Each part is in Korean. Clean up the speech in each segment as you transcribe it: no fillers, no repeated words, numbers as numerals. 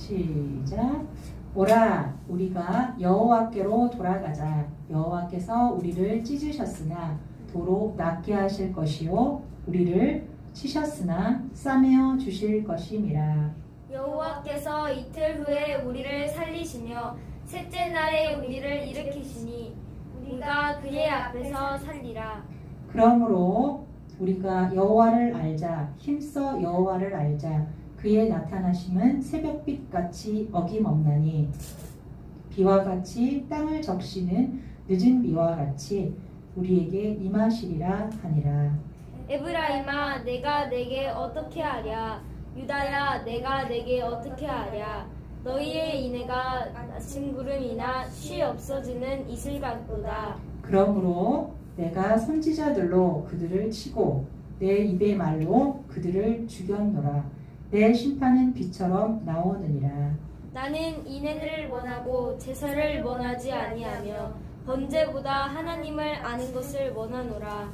시작. 오라, 우리가 여호와께로 돌아가자. 여호와께서 우리를 찢으셨으나 도로 낫게 하실 것이요 우리를 치셨으나 싸매어 주실 것임이라. 여호와께서 이틀 후에 우리를 살리시며 셋째 날에 우리를 일으키시니 우리가 그의 앞에서 살리라. 그러므로 우리가 여호와를 알자. 힘써 여호와를 알자. 그의 나타나심은 새벽빛 같이 어김없나니 비와 같이 땅을 적시는 늦은 비와 같이 우리에게 임하시리라 하니라. 에브라임아, 내가 내게 어떻게 하랴? 유다야, 내가 내게 어떻게 하랴? 너희의 인애가 아침 구름이나 쉬 없어지는 이슬 같도다. 그러므로 내가 선지자들로 그들을 치고 내 입의 말로 그들을 죽였노라. 내 심판은 비처럼 나오느니라. 나는 인애를 원하고 제사를 원하지 아니하며 번제보다 하나님을 아는 것을 원하노라.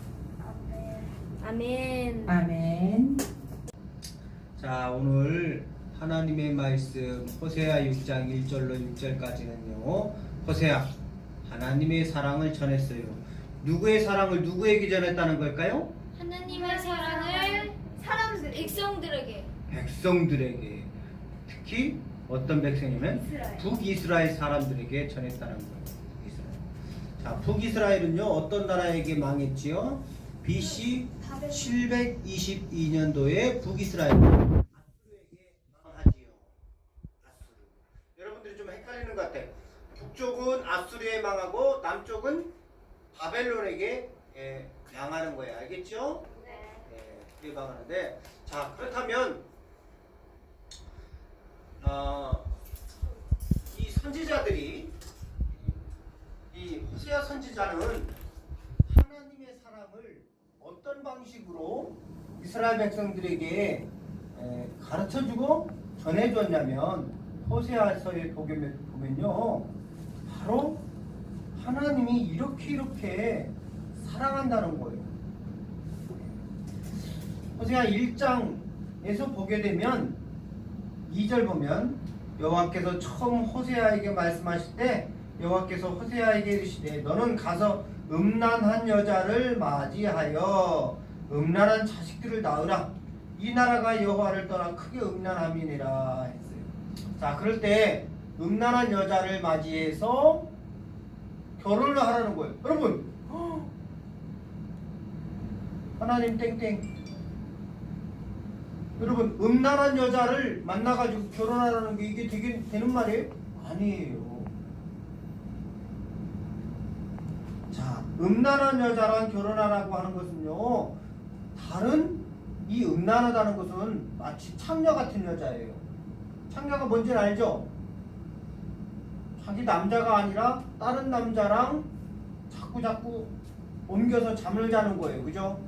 아멘. 아멘. 자, 오늘 하나님의 말씀 호세아 6장 1절로 6절까지는요. 호세아 하나님의 사랑을 전했어요. 누구의 사랑을 누구에게 전했다는 걸까요? 하나님의 사랑을 백성들에게. 백성들에게, 특히 어떤 백성이면 이스라엘. 북이스라엘 사람들에게 전했다는 거예요. 북이스라엘. 자, 북이스라엘은요 어떤 나라에게 망했지요? BC 722년도에 북이스라엘 아수르에게 망하지요. 아수르. 여러분들이 좀 헷갈리는 것 같아요. 북쪽은 아수르에 망하고 남쪽은 바벨론에게 망하는 거예요. 알겠죠? 그게 망하는데, 자, 그렇다면 이 선지자들이, 이 호세아 선지자는 하나님의 사랑을 어떤 방식으로 이스라엘 백성들에게 가르쳐주고 전해줬냐면, 호세아서에 보면요 바로 하나님이 이렇게 사랑한다는 거예요. 호세아 1장에서 보게 되면 2절 보면 여호와께서 처음 호세아에게 말씀하실 때 여호와께서 호세아에게 이르시되 너는 가서 음란한 여자를 맞이하여 음란한 자식들을 낳으라. 이 나라가 여호와를 떠나 크게 음란함이니라 했어요. 자, 그럴 때 음란한 여자를 맞이해서 결혼을 하라는 거예요. 여러분, 하나님 땡땡. 여러분, 음란한 여자를 만나가지고 결혼하라는 게 이게 되는 말이에요? 아니에요. 자, 음란한 여자랑 결혼하라고 하는 것은요, 다른 이 음란하다는 것은 마치 창녀 같은 여자예요. 창녀가 뭔지는 알죠? 자기 남자가 아니라 다른 남자랑 자꾸 옮겨서 잠을 자는 거예요. 그죠?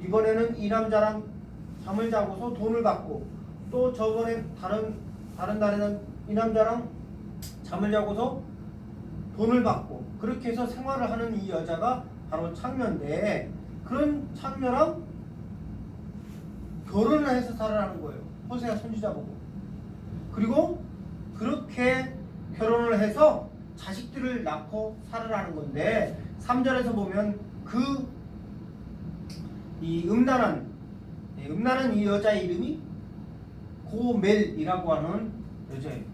이번에는 이 남자랑 잠을 자고서 돈을 받고, 또 저번에 다른 날에는 이 남자랑 잠을 자고서 돈을 받고, 그렇게 해서 생활을 하는 이 여자가 바로 창녀인데, 그런 창녀랑 결혼을 해서 살아라는 거예요. 호세아 선지자 보고. 그리고 그렇게 결혼을 해서 자식들을 낳고 살으라는 건데, 3절에서 보면 이 음란한 이 여자의 이름이 고멜이라고 하는 여자예요.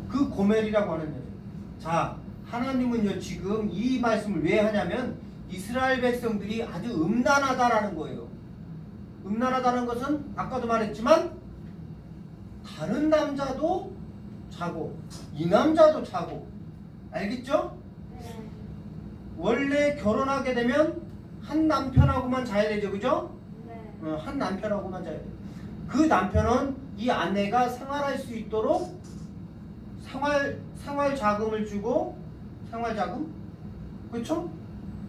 그 고멜이라고 하는 여자. 자, 하나님은요 지금 이 말씀을 왜 하냐면 이스라엘 백성들이 아주 음란하다라는 거예요. 음란하다는 것은 아까도 말했지만 다른 남자도 자고 이 남자도 자고, 알겠죠? 원래 결혼하게 되면 한 남편하고만 자야 되죠, 그죠? 한 남편하고만 자야 돼요. 그 남편은 이 아내가 생활할 수 있도록 생활 자금을 주고, 생활 자금? 그렇죠?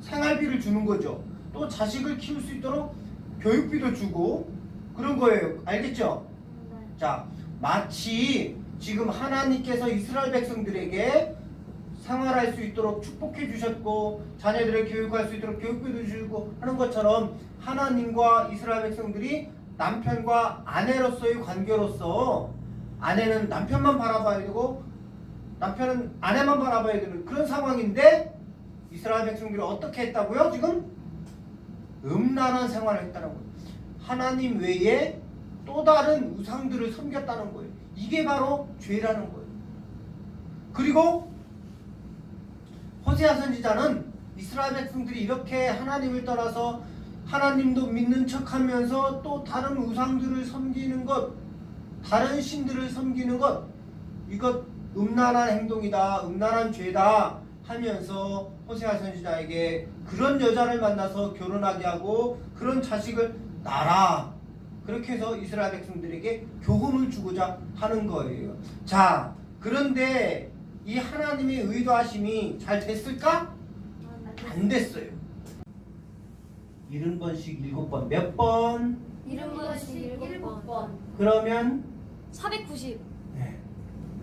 생활비를 주는 거죠. 또 자식을 키울 수 있도록 교육비도 주고 그런 거예요. 알겠죠? 자, 마치 지금 하나님께서 이스라엘 백성들에게 생활할 수 있도록 축복해 주셨고 자녀들을 교육할 수 있도록 교육비도 주고 하는 것처럼 하나님과 이스라엘 백성들이 남편과 아내로서의 관계로서 아내는 남편만 바라봐야 되고 남편은 아내만 바라봐야 되는 그런 상황인데 이스라엘 백성들이 어떻게 했다고요? 지금 음란한 생활을 했다는 거예요. 하나님 외에 또 다른 우상들을 섬겼다는 거예요. 이게 바로 죄라는 거예요. 그리고 호세아 선지자는 이스라엘 백성들이 이렇게 하나님을 떠나서 하나님도 믿는 척하면서 또 다른 우상들을 섬기는 것, 다른 신들을 섬기는 것, 이것 음란한 행동이다, 음란한 죄다 하면서 호세아 선지자에게 그런 여자를 만나서 결혼하게 하고 그런 자식을 낳아라, 그렇게 해서 이스라엘 백성들에게 교훈을 주고자 하는 거예요. 자, 그런데 이 하나님의 의도하심이 잘 됐을까? 안 됐어요. 70번씩 7번. 몇 번? 70번씩 7번. 그러면 490. 네.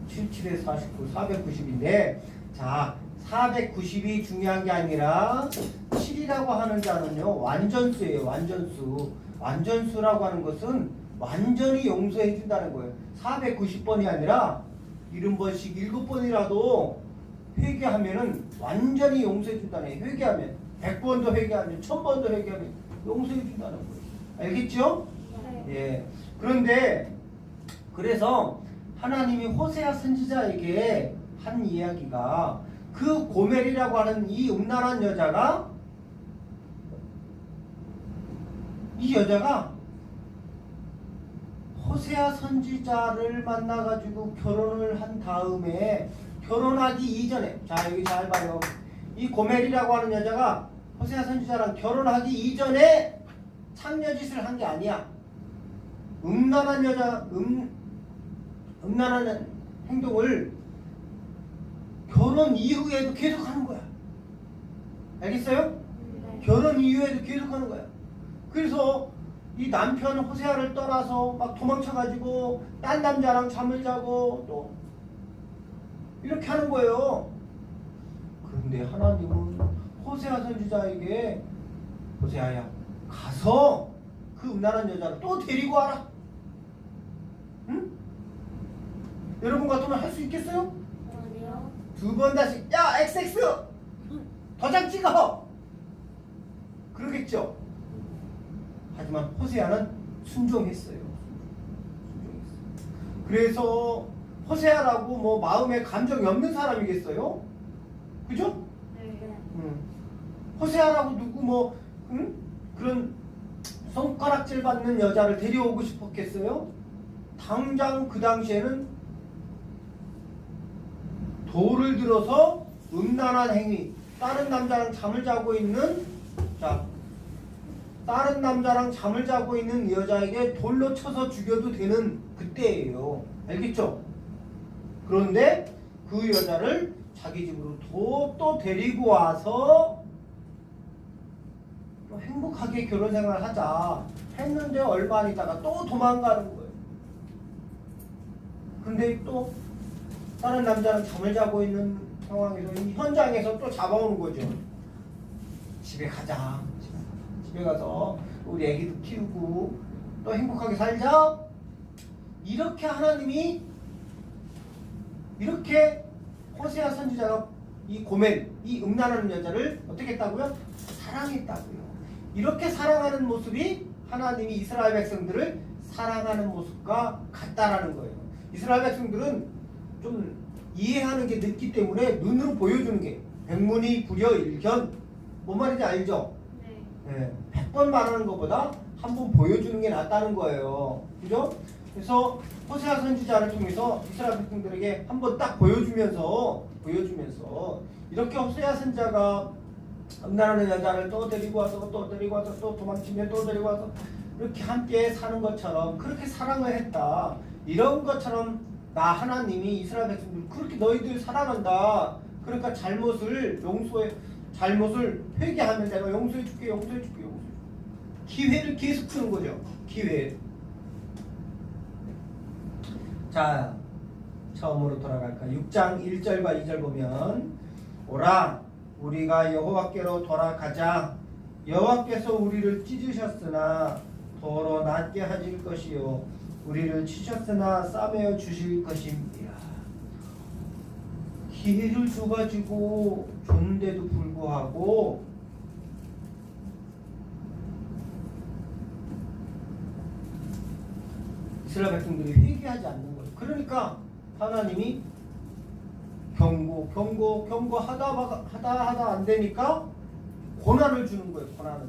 77에 49, 490인데 자, 490이 중요한 게 아니라 7이라고 하는 자는요 완전수예요. 완전수. 완전수라고 하는 것은 완전히 용서해 준다는 거예요. 490번이 아니라 70번씩 7번이라도 회개하면은 완전히 용서해 준다는 거예요. 회개하면 100번도 회개하면 1000번도 회개하면 용서해 준다는 거예요. 알겠죠? 네. 예. 그런데 그래서 하나님이 호세아 선지자에게 한 이야기가 그 고멜이라고 하는 이 음란한 여자가 호세아 선지자를 만나가지고 결혼을 한 다음에 결혼하기 이전에 자 여기 잘 봐요. 이 고멜이라고 하는 여자가 호세아 선지자랑 결혼하기 이전에 창녀짓을 한 게 아니야. 음란한 여자 음란한 행동을 결혼 이후에도 계속 하는 거야. 알겠어요? 네. 결혼 이후에도 계속 하는 거야. 그래서 이 남편 호세아를 떠나서 막 도망쳐가지고 딴 남자랑 잠을 자고 또 이렇게 하는 거예요. 그런데 하나님은 호세아 선지자에게 호세아야 가서 그 음란한 여자를 또 데리고 와라. 응? 여러분 같으면 할 수 있겠어요? 아니요. 2번 다시 야 XX 도장 찍어 그러겠죠. 하지만 호세아는 순종했어요. 그래서 호세아라고 뭐 마음에 감정이 없는 사람이겠어요? 그죠? 네. 호세아라고 누구 뭐 그런 손가락질 받는 여자를 데려오고 싶었겠어요? 당장 그 당시에는 돌을 들어서 음란한 행위, 다른 남자랑 잠을 자고 있는 여자에게 돌로 쳐서 죽여도 되는 그때예요. 알겠죠? 그런데 그 여자를 자기 집으로 또 데리고 와서 또 행복하게 결혼 생활을 하자 했는데 얼마 안 있다가 또 도망가는 거예요. 근데 또 다른 남자랑 잠을 자고 있는 상황에서 이 현장에서 또 잡아오는 거죠. 집에 가자. 집에 가서 우리 애기도 키우고 또 행복하게 살자. 이렇게 하나님이 이렇게 호세아 선지자가 이 고멜, 이 음란한 여자를 어떻게 했다고요? 사랑했다고요. 이렇게 사랑하는 모습이 하나님이 이스라엘 백성들을 사랑하는 모습과 같다라는 거예요. 이스라엘 백성들은 좀 이해하는 게 늦기 때문에 눈으로 보여주는 게 백문이 불여일견 뭔 말인지 알죠? 네. 100번 말하는 것보다 한 번 보여주는 게 낫다는 거예요. 그죠? 그래서 호세아 선지자를 통해서 이스라엘 백성들에게 한 번 딱 보여주면서 이렇게 호세아 선지자가 음란한 여자를 또 데리고 와서 또 도망치면 또 데리고 와서 이렇게 함께 사는 것처럼 그렇게 사랑을 했다. 이런 것처럼 나 하나님이 이스라엘 백성들 그렇게 너희들 사랑한다. 그러니까 잘못을 회개하면 내가 용서해줄게. 기회를 계속 주는 거죠. 기회. 자, 처음으로 돌아갈까? 6장 1절과 2절 보면 오라 우리가 여호와께로 돌아가자. 여호와께서 우리를 찢으셨으나 더러 낮게 하실 것이요 우리를 치셨으나 싸매어 주실 것입니다. 기회를 줘가지고 줬는데도 불구하고 이스라엘 백성들이 회개하지 않는 거예요. 그러니까 하나님이 경고하다 안 되니까 고난을 주는 거예요. 고난을.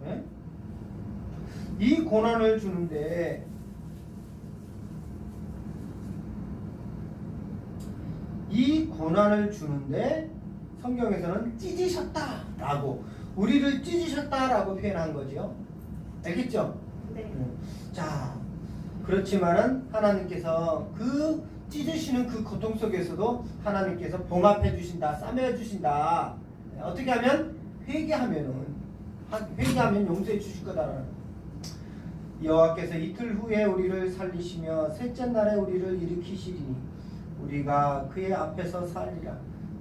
네? 이 고난을 주는데 성경에서는 찢으셨다라고 우리를 찢으셨다라고 표현한 거죠. 알겠죠? 네. 자, 그렇지만은 하나님께서 그 찢으시는 그 고통 속에서도 하나님께서 봉합해 주신다, 싸매어 주신다. 어떻게 하면 회개하면 용서해 주실 거다라는. 여호와께서 이틀 후에 우리를 살리시며 셋째 날에 우리를 일으키시리니 우리가 그의 앞에서 살리라.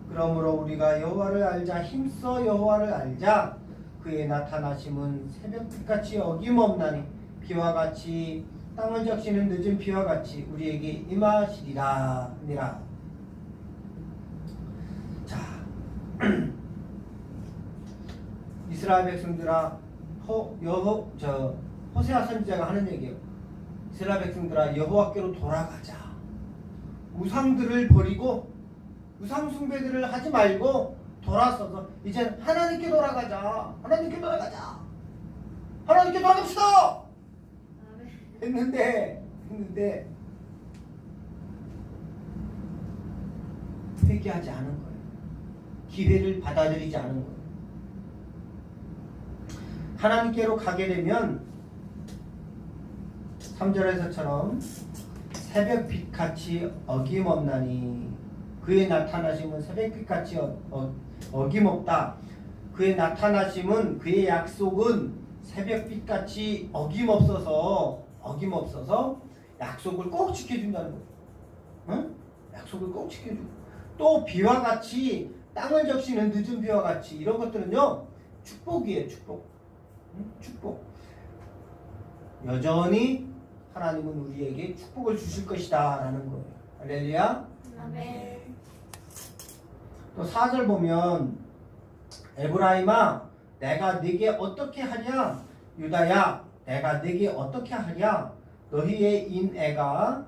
그러므로 우리가 여호와를 알자, 힘써 여호와를 알자. 그의 나타나심은 새벽빛같이 어김없나니 비와 같이 땅을 적시는 늦은 비와 같이 우리에게 임하시리라. 자, 이스라엘 백성들아, 호세아 선지자가 하는 얘기예요. 이스라엘 백성들아, 여호와께로 돌아가자. 우상들을 버리고 우상 숭배들을 하지 말고 돌아서서 이제 하나님께 돌아가자. 하나님께 돌아갑시다. 했는데 회개하지 않은 거예요. 기회를 받아들이지 않은 거예요. 하나님께로 가게 되면 3절에서처럼 새벽빛같이 어김없나니 그의 나타나심은 새벽빛같이 어김없다. 그의 나타나심은 그의 약속은 새벽빛같이 어김없어서 약속을 꼭 지켜준다는 거예요. 응? 약속을 꼭 지켜주고 또 비와 같이 땅을 적시는 늦은 비와 같이 이런 것들은요 축복이에요. 축복. 여전히 하나님은 우리에게 축복을 주실 것이다 라는 거예요. 할렐루야. 아멘. 또 4절 보면 에브라임아 내가 네게 어떻게 하랴. 유다야 내가 네게 어떻게 하랴. 너희의 인애가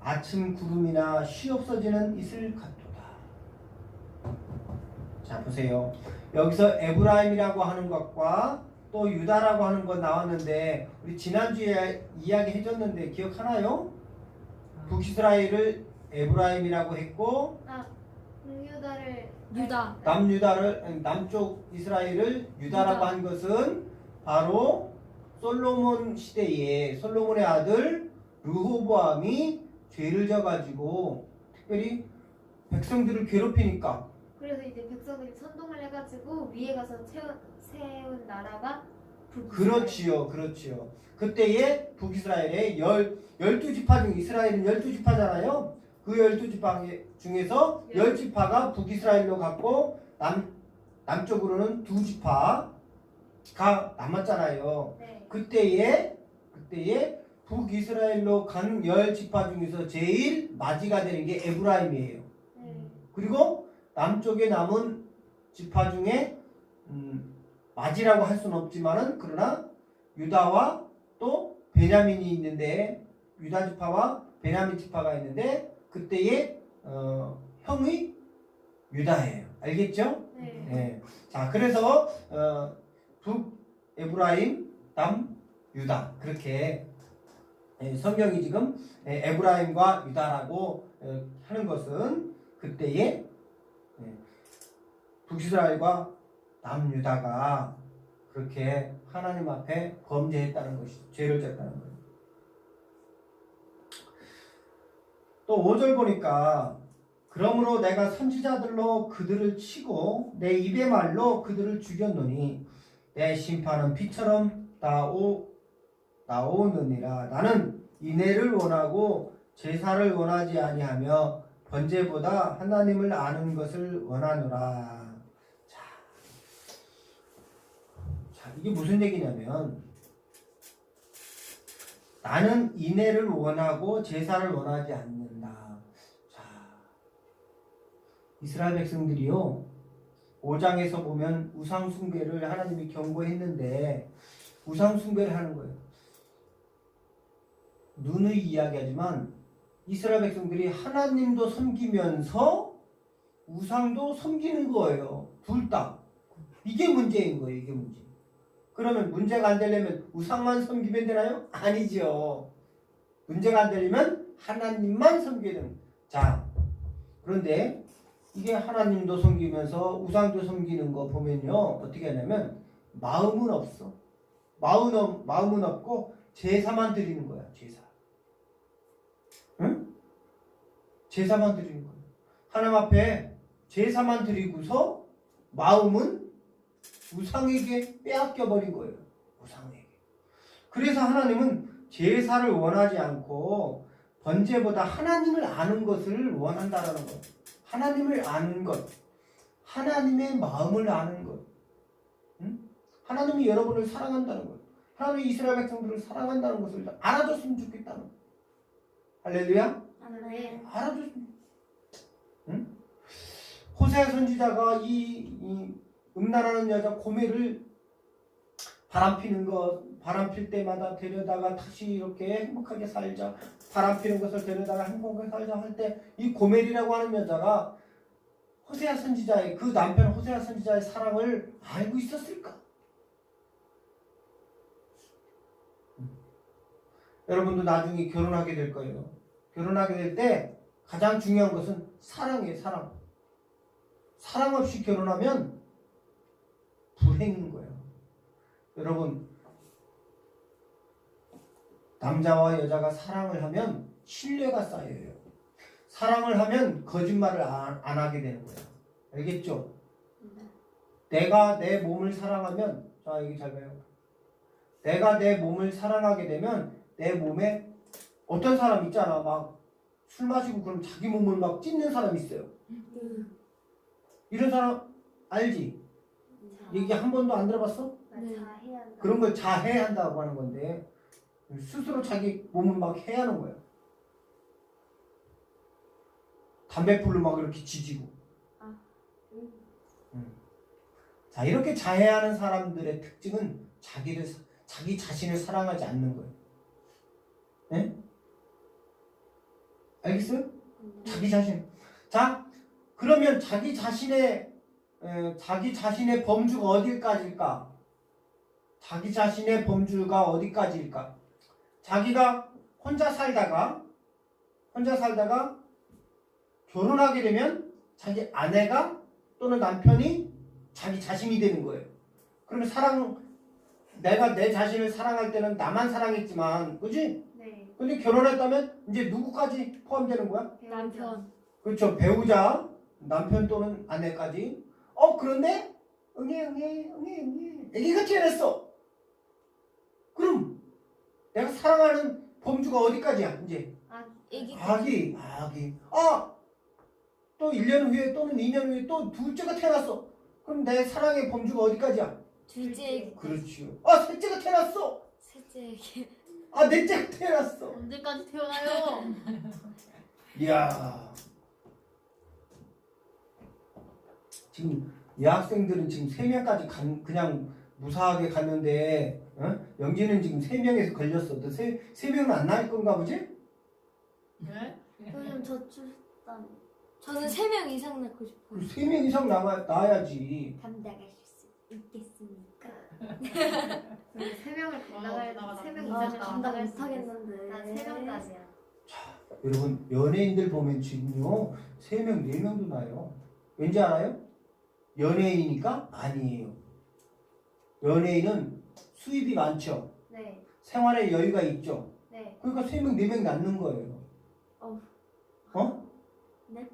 아침 구름이나 쉬 없어지는 이슬 같도다. 자 보세요. 여기서 에브라임이라고 하는 것과 또 유다라고 하는 것 나왔는데 우리 지난주에 이야기 해줬는데 기억하나요? 북이스라엘을 에브라임이라고 했고 유다. 남쪽 이스라엘을 유다라고 한 것은 바로 솔로몬 시대에 솔로몬의 아들 르호보암이 죄를 져가지고 특별히 백성들을 괴롭히니까 그래서 이제 백성들이 선동을 해가지고 위에 가서 세운 나라가 그렇지요. 그때에 북이스라엘의 12지파 중 이스라엘은 12지파잖아요. 그 12지파 중에서 10지파가 북이스라엘로 갔고 남쪽으로는 2지파가 남았잖아요. 네. 그때에 북이스라엘로 간 10지파 중에서 제일 맞이가 되는 게 에브라임이에요. 네. 그리고 남쪽에 남은 지파 중에 맞이라고 할 수는 없지만은 그러나 유다와 또 베냐민이 있는데 유다 지파와 베냐민 지파가 있는데 그때의 형의 유다예요. 알겠죠? 네. 네. 자 그래서 북 에브라임 남 유다 그렇게 성경이 지금 에브라임과 유다라고 하는 것은 그때의 북이스라엘과 남유다가 그렇게 하나님 앞에 범죄했다는 것이죠. 죄를 졌다는 거예요. 또 5절 보니까 그러므로 내가 선지자들로 그들을 치고 내 입의 말로 그들을 죽였노니 내 심판은 비처럼 나오느니라. 나는 인애를 원하고 제사를 원하지 아니하며 번제보다 하나님을 아는 것을 원하노라. 자, 이게 무슨 얘기냐면 나는 인애를 원하고 제사를 원하지 않는다. 자, 이스라엘 백성들이요 5장에서 보면 우상 숭배를 하나님이 경고했는데 우상 숭배를 하는 거예요. 누누이 이야기하지만 이스라엘 백성들이 하나님도 섬기면서 우상도 섬기는 거예요. 둘 다. 이게 문제인 거예요. 이게 문제. 그러면 문제가 안 되려면 우상만 섬기면 되나요? 아니죠. 문제가 안 되려면 하나님만 섬겨야 되는 거예요. 자, 그런데 이게 하나님도 섬기면서 우상도 섬기는 거 보면요. 어떻게 하냐면 마음은 없어. 마음은 없고 제사만 드리는 거야. 제사. 응? 제사만 드리는 거야. 하나님 앞에 제사만 드리고서 마음은 우상에게 빼앗겨 버린 거예요. 우상에게. 그래서 하나님은 제사를 원하지 않고 번제보다 하나님을 아는 것을 원한다라는 거예요. 하나님을 아는 것. 하나님의 마음을 아는 것. 응? 하나님이 여러분을 사랑한다는 것. 하나님이 이스라엘 백성들을 사랑한다는 것을 알아줬으면 좋겠다는 것. 할렐루야? 네. 알아줬으면. 응? 호세아 선지자가 이 음란하는 여자 고멜을 바람필 때마다 데려다가 다시 이렇게 행복하게 살자, 바람피는 것을 데려다가 행복하게 살자 할 때 이 고멜이라고 하는 여자가 호세아 선지자의 그 남편 호세아 선지자의 사랑을 알고 있었을까? 여러분도 나중에 결혼하게 될 거예요. 결혼하게 될 때 가장 중요한 것은 사랑이에요. 사랑 없이 결혼하면 불행인 거예요. 여러분, 남자와 여자가 사랑을 하면 신뢰가 쌓여요. 사랑을 하면 거짓말을 안 하게 되는 거예요. 알겠죠? 내가 내 몸을 사랑하면, 자, 여기 잘 봐요. 내가 내 몸을 사랑하게 되면 내 몸에 어떤 사람 있잖아. 막 술 마시고 그럼 자기 몸을 막 찢는 사람 있어요. 이런 사람 알지? 얘기 한 번도 안 들어봤어? 네. 자해야 한다. 그런 걸 자해한다고 하는 건데 스스로 자기 몸을 막 해하는 거야. 담배불로 막 이렇게 지지고. 자, 이렇게 자해하는 사람들의 특징은 자기 자신을 사랑하지 않는 거예요. 네? 알겠어요? 자기 자신. 자, 그러면 자기 자신의 범주가 어디까지일까? 자기 자신의 범주가 어디까지일까? 자기가 혼자 살다가 결혼하게 되면 자기 아내가 또는 남편이 자기 자신이 되는 거예요. 그러면 내가 내 자신을 사랑할 때는 나만 사랑했지만, 그지? 네. 근데 결혼했다면 이제 누구까지 포함되는 거야? 남편. 그렇죠. 배우자, 남편 또는 아내까지. 그런데 응애 애기가 태어났어. 그럼 내가 사랑하는 범주가 어디까지야? 이제 애기. 아기. 또 1년 후에 또는 2년 후에 또 둘째가 태어났어. 그럼 내 사랑의 범주가 어디까지야? 둘째 애기. 그렇지요. 셋째가 태어났어. 셋째 애기. 넷째가 태어났어. 언제까지 태어나요? 이야. 지금 여학생들은 지금 3명까지 그냥 무사하게 갔는데, 영지는 지금 3명에서 걸렸어. 너 3명은 안 나을 건가 보지? 네? 그럼 저는 3명 이상 낳고 싶어요. 3명 이상 나와야지. 감당할 수 있겠습니까? 세 명을 감당할 나가. 3명 아, 이상을 감당 감당할 수 못하겠는데. 난 3명까지야. 여러분, 연예인들 보면 지금요 3명, 4명도 나요. 왠지 알아요? 연예인이니까? 아니에요. 연예인은 수입이 많죠. 네. 생활에 여유가 있죠. 네. 그러니까 3명, 4명 낳는 거예요. 네?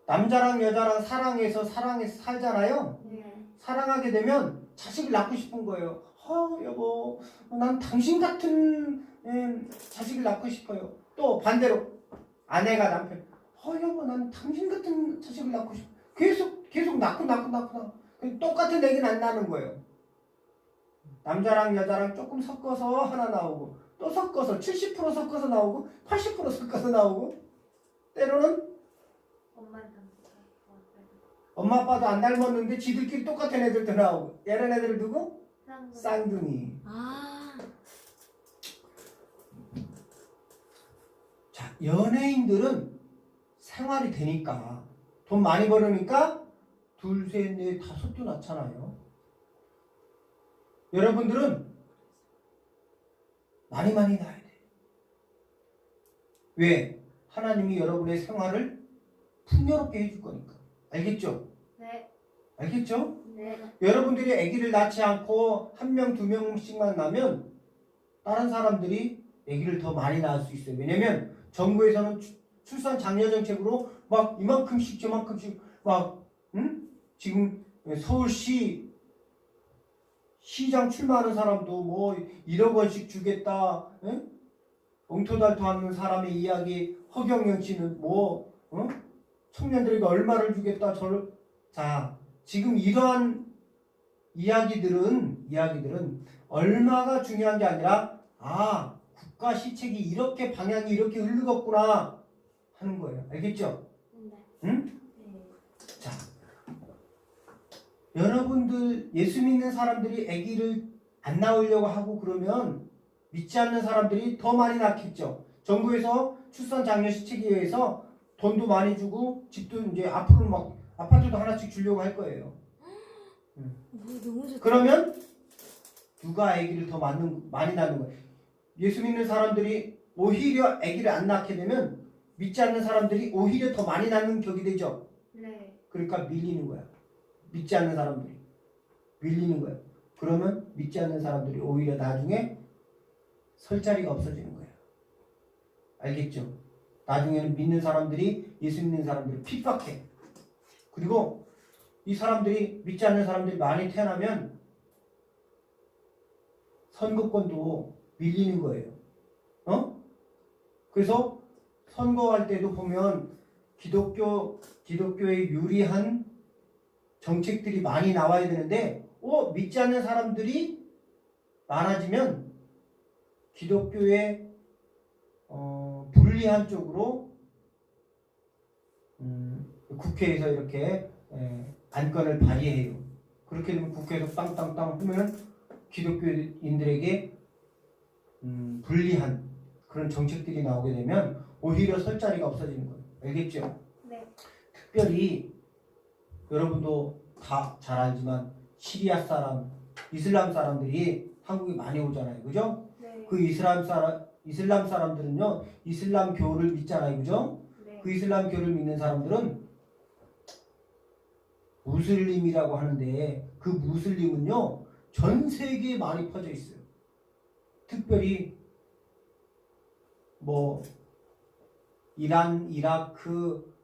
남자랑 여자랑 사랑해서 살잖아요. 네. 사랑하게 되면 자식을 낳고 싶은 거예요. 여보, 난 당신 같은 자식을 낳고 싶어요. 또 반대로 아내가 남편, 여보, 난 당신 같은 자식을 낳고 싶어. 계속 낳고. 똑같은 애기는 안 나는 거예요. 남자랑 여자랑 조금 섞어서 하나 나오고 또 섞어서 70% 섞어서 나오고 80% 섞어서 나오고 때로는 엄마를 닮았다. 엄마 아빠도 안 닮았는데 지들끼리 똑같은 애들도 나오고 이런 애들을 두고 쌍둥이. 아, 자, 연예인들은 생활이 되니까 돈 많이 벌으니까 둘, 셋, 넷, 다섯도 낳잖아요. 여러분들은 많이 낳아야 돼. 왜? 하나님이 여러분의 생활을 풍요롭게 해줄 거니까. 알겠죠? 네. 알겠죠? 네. 여러분들이 아기를 낳지 않고 한 명, 두 명씩만 낳으면 다른 사람들이 아기를 더 많이 낳을 수 있어요. 왜냐면 정부에서는 출산 장려 정책으로 막 이만큼씩 저만큼씩 막 지금 서울시 시장 출마하는 사람도 뭐 1억 원씩 주겠다. 엉터달도 않는 사람의 이야기. 허경영 씨는 뭐 청년들에게 얼마를 주겠다. 자, 지금 이러한 이야기들은 얼마가 중요한 게 아니라 국가 시책이 이렇게 방향이 이렇게 흐르겠구나 하는 거예요. 알겠죠? 네. 응? 네. 자, 여러분들 예수 믿는 사람들이 아기를 안 낳으려고 하고 그러면 믿지 않는 사람들이 더 많이 낳겠죠. 정부에서 출산 장려 시책에 의해서 돈도 많이 주고 집도 이제 앞으로 막 아파트도 하나씩 주려고 할 거예요. 너무 좋다. 그러면 누가 아기를 더 많이 낳는 거예요? 예수 믿는 사람들이 오히려 아기를 안 낳게 되면 믿지 않는 사람들이 오히려 더 많이 낳는 격이 되죠. 네. 그러니까 밀리는 거야. 믿지 않는 사람들이 밀리는 거야. 그러면 믿지 않는 사람들이 오히려 나중에 설 자리가 없어지는 거야. 알겠죠? 나중에는 믿는 사람들이 예수 믿는 사람들을 핍박해. 그리고 이 사람들이 믿지 않는 사람들이 많이 태어나면 선거권도 밀리는 거예요. 그래서 선거할 때도 보면 기독교에 유리한 정책들이 많이 나와야 되는데 믿지 않는 사람들이 많아지면 기독교에 불리한 쪽으로 국회에서 이렇게 안건을 발의해요. 그렇게 되면 국회에서 땅땅땅 하면 기독교인들에게 불리한 그런 정책들이 나오게 되면 오히려 설 자리가 없어지는 거예요. 알겠죠? 네. 특별히 여러분도 다 잘 알지만 시리아 사람, 이슬람 사람들이 한국에 많이 오잖아요. 그죠? 네. 그 이슬람 사람들은요. 이슬람교를 믿잖아요. 그죠? 네. 그 이슬람교를 믿는 사람들은 무슬림이라고 하는데 그 무슬림은요. 전 세계에 많이 퍼져 있어요. 특별히 뭐 이란, 이라크,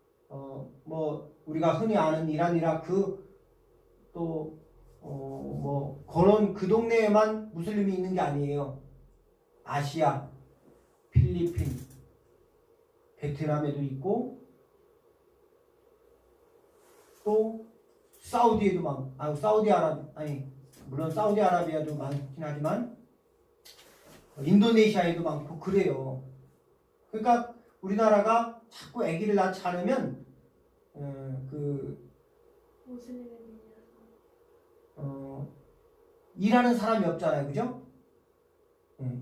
뭐 우리가 흔히 아는 이란, 이라크 또 뭐 그런 그 동네에만 무슬림이 있는 게 아니에요. 아시아, 필리핀, 베트남에도 있고 또 사우디에도 물론 사우디아라비아도 많긴 하지만 인도네시아에도 많고 그래요. 그러니까 우리나라가 자꾸 아기를 낳지 않으면 무슬림에 일하는 사람이 없잖아요. 그죠?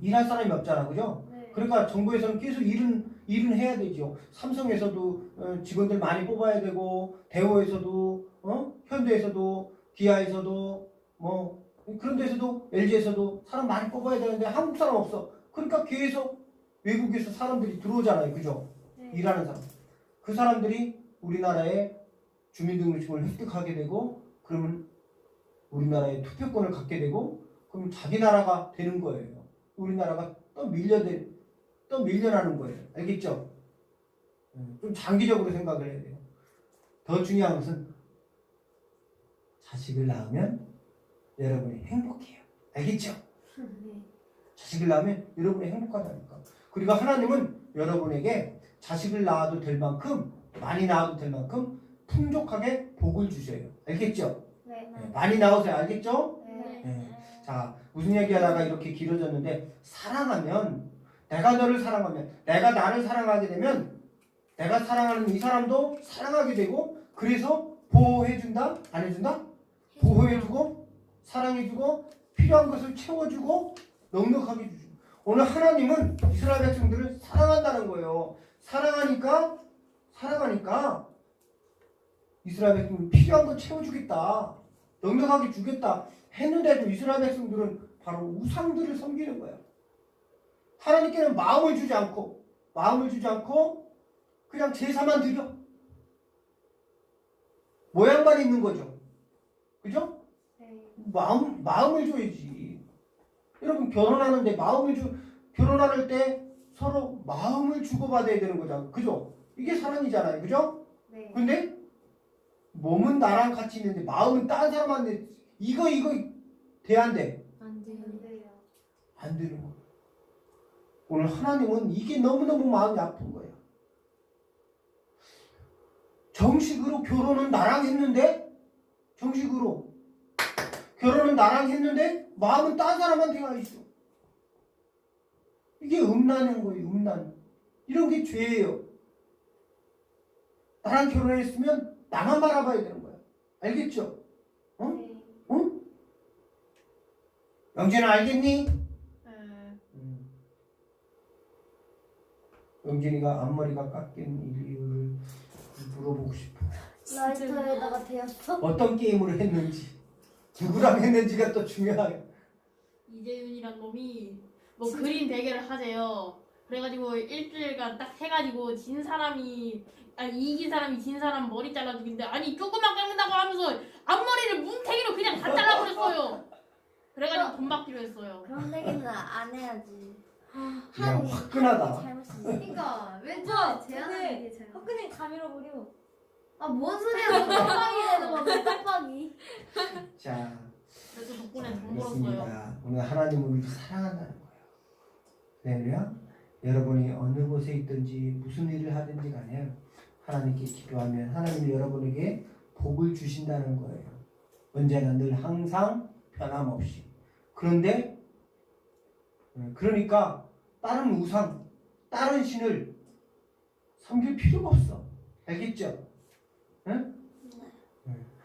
일할 사람이 없잖아. 그죠? 네. 그러니까 정부에서는 계속 일은 해야 되죠. 삼성에서도 직원들 많이 뽑아야 되고 대우에서도 현대에서도 기아에서도 뭐 그런 데서도 LG에서도 사람 많이 뽑아야 되는데 한국 사람 없어. 그러니까 계속 외국에서 사람들이 들어오잖아요. 그죠? 네. 일하는 사람. 그 사람들이 우리나라에 주민등록증을 획득하게 되고 그러면 우리나라에 투표권을 갖게 되고 그럼 자기 나라가 되는 거예요. 우리나라가 또 밀려나는 거예요. 알겠죠? 좀 장기적으로 생각을 해야 돼요. 더 중요한 것은 자식을 낳으면 여러분이 행복해요. 알겠죠? 네. 자식을 낳으면 여러분이 행복하다니까. 그리고 하나님은 여러분에게 자식을 낳아도 될 만큼 많이 낳아도 될 만큼 풍족하게 복을 주셔요. 알겠죠? 네. 많이 낳으세요. 알겠죠? 네. 네. 자, 무슨 얘기하다가 이렇게 길어졌는데 사랑하면 내가 너를 사랑하면 내가 나를 사랑하게 되면 내가 사랑하는 이 사람도 사랑하게 되고 그래서 보호해준다? 안 해준다? 보호해주고 사랑해주고 필요한 것을 채워주고 넉넉하게 주죠. 오늘 하나님은 이스라엘 백성들을 사랑한다는 거예요. 사랑하니까 이스라엘 백성들 필요한 거 채워주겠다. 넉넉하게 주겠다 했는데도 이스라엘 백성들은 바로 우상들을 섬기는 거야. 하나님께는 마음을 주지 않고 그냥 제사만 드려. 모양만 있는 거죠. 그죠? 네. 마음을 줘야지. 여러분 결혼할 때 서로 마음을 주고받아야 되는 거잖아. 그죠? 이게 사랑이잖아요. 그죠? 네. 근데 몸은 나랑 같이 있는데 마음은 다른 사람한테 이거 돼 안 돼? 안 돼요. 안 돼요. 안 되는 거야. 오늘 하나님은 이게 너무너무 마음이 아픈 거야. 정식으로 결혼은 나랑 했는데 마음은 딴 사람한테 가 있어. 이게 음란인 거예요. 음란. 이런 게 죄예요. 나랑 결혼했으면 나만 바라봐야 되는 거야. 알겠죠? 어? 네. 응? 영진아 알겠니? 네. 영진이가 앞머리가 깎인 이유를 물어보고 싶어. 라이터에다가 대었어? 어떤 게임을 했는지, 누구랑 했는지가 또 중요하게. 이재윤이란 놈이 뭐 그림 대결을 하재요. 그래가지고 일주일간 딱 해가지고 이긴 사람이 진 사람 머리 잘라주긴데 아니 조금만 깎는다고 하면서 앞머리를 뭉탱이로 그냥 다 잘라버렸어요. 그래가지고 돈 받기로 했어요. 그런 얘기는 안 해야지. 야, 화끈하다. 잘못했어. 그러니까 왠지 제안하는 게 잘못. 화끈히 다 밀어버려. 아뭔 소리야? 뭐 깜빡이 되는 건데 깜빡이. 자, 그래서 덕분에 돈 벌었어요. 알겠습니다. 오늘 하나님을 우리 사랑한다는 거예요. 왜냐? 여러분이 어느 곳에 있든지 무슨 일을 하든지 간에 하나님께 기도하면 하나님이 여러분에게 복을 주신다는 거예요. 언제나 늘 항상 변함없이. 그런데 그러니까 다른 우상, 다른 신을 섬길 필요가 없어. 알겠죠? 응?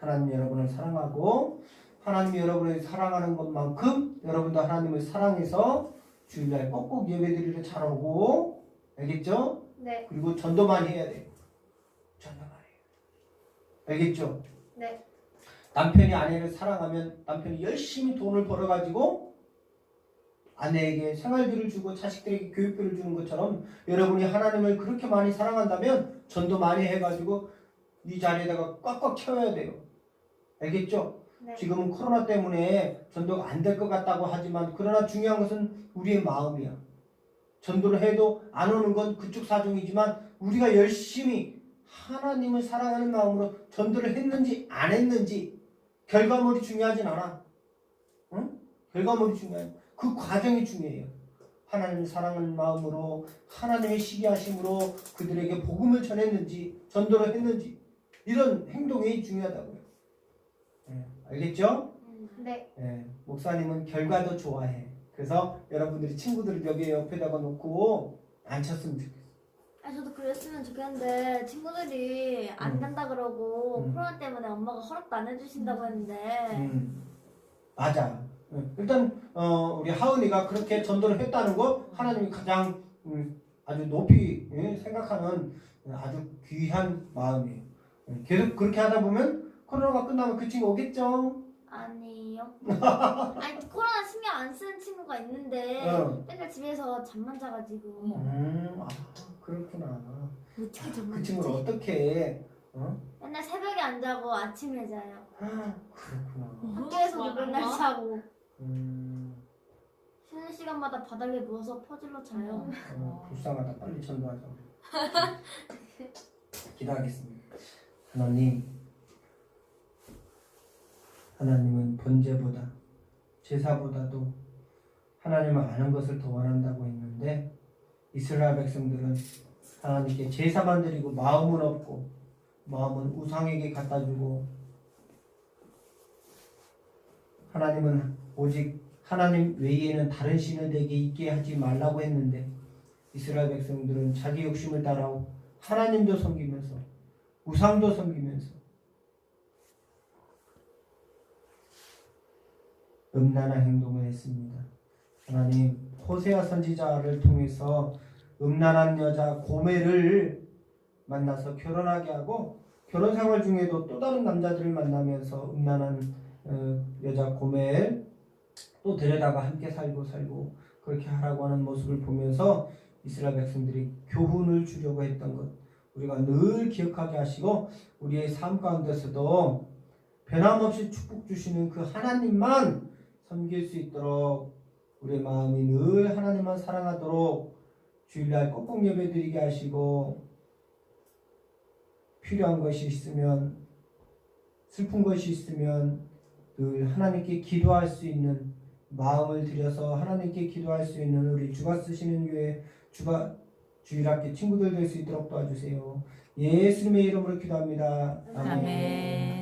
하나님 여러분을 사랑하고 하나님이 여러분을 사랑하는 것만큼 여러분도 하나님을 사랑해서 주일날 꼭꼭 예배드리러 잘 오고 알겠죠? 네. 그리고 전도 많이 해야 돼요. 전도 많이 해요. 알겠죠? 네. 남편이 아내를 사랑하면 남편이 열심히 돈을 벌어가지고 아내에게 생활비를 주고 자식들에게 교육비를 주는 것처럼 여러분이 하나님을 그렇게 많이 사랑한다면 전도 많이 해가지고 이 자리에다가 꽉꽉 채워야 돼요. 알겠죠? 네. 지금은 코로나 때문에 전도가 안 될 것 같다고 하지만 그러나 중요한 것은 우리의 마음이야. 전도를 해도 안 오는 건 그쪽 사정이지만 우리가 열심히 하나님을 사랑하는 마음으로 전도를 했는지 안 했는지 결과물이 중요하진 않아. 응? 결과물이 중요해. 그 과정이 중요해요. 하나님을 사랑하는 마음으로 하나님의 시기하심으로 그들에게 복음을 전했는지 전도를 했는지 이런 행동이 중요하다고요. 알겠죠? 네. 목사님은 결과도 좋아해. 그래서 여러분들이 친구들을 여기 옆에다가 놓고 앉혔으면 좋겠어. 아 저도 그랬으면 좋겠는데 친구들이 안 된다 그러고 코로나 때문에 엄마가 허락도 안 해주신다고 했는데 맞아. 일단 우리 하은이가 그렇게 전도를 했다는 거 하나님이 가장 아주 높이 생각하는 아주 귀한 마음이에요. 계속 그렇게 하다 보면 코로나가 끝나면 그 친구 오겠죠? 아니요. 아니 코로나 신경 안 쓰는 친구가 있는데 맨날 집에서 잠만 자가지고 아 그렇구나. 어떻게 잠만 그 자지? 친구를 어떻게 맨날 새벽에 안 자고 아침에 자요. 그렇구나. 학교에서도 맨날 자고 음, 쉬는 시간마다 바닥에 누워서 퍼즐로 자요. 불쌍하다. 빨리 전도하자. 기도하겠습니다. 하나님은 번제보다 제사보다도 하나님을 아는 것을 더 원한다고 했는데 이스라엘 백성들은 하나님께 제사만 드리고 마음은 없고 마음은 우상에게 갖다 주고 하나님은 오직 하나님 외에는 다른 신을 내게 있게 하지 말라고 했는데 이스라엘 백성들은 자기 욕심을 따라 하나님도 섬기면서 우상도 섬기면서 음란한 행동을 했습니다. 하나님 호세아 선지자를 통해서 음란한 여자 고멜을 만나서 결혼하게 하고 결혼 생활 중에도 또 다른 남자들을 만나면서 음란한 여자 고멜 또 데려다가 함께 살고 그렇게 하라고 하는 모습을 보면서 이스라엘 백성들이 교훈을 주려고 했던 것 우리가 늘 기억하게 하시고 우리의 삶 가운데서도 변함없이 축복 주시는 그 하나님만 섬길 수 있도록 우리의 마음이 늘 하나님만 사랑하도록 주일날 꼭꼭 예배드리게 하시고 필요한 것이 있으면 슬픈 것이 있으면 늘 하나님께 기도할 수 있는 마음을 들여서 하나님께 기도할 수 있는 우리 주가 쓰시는 교회 주일학교 친구들 될 수 있도록 도와주세요. 예수님의 이름으로 기도합니다. 아멘.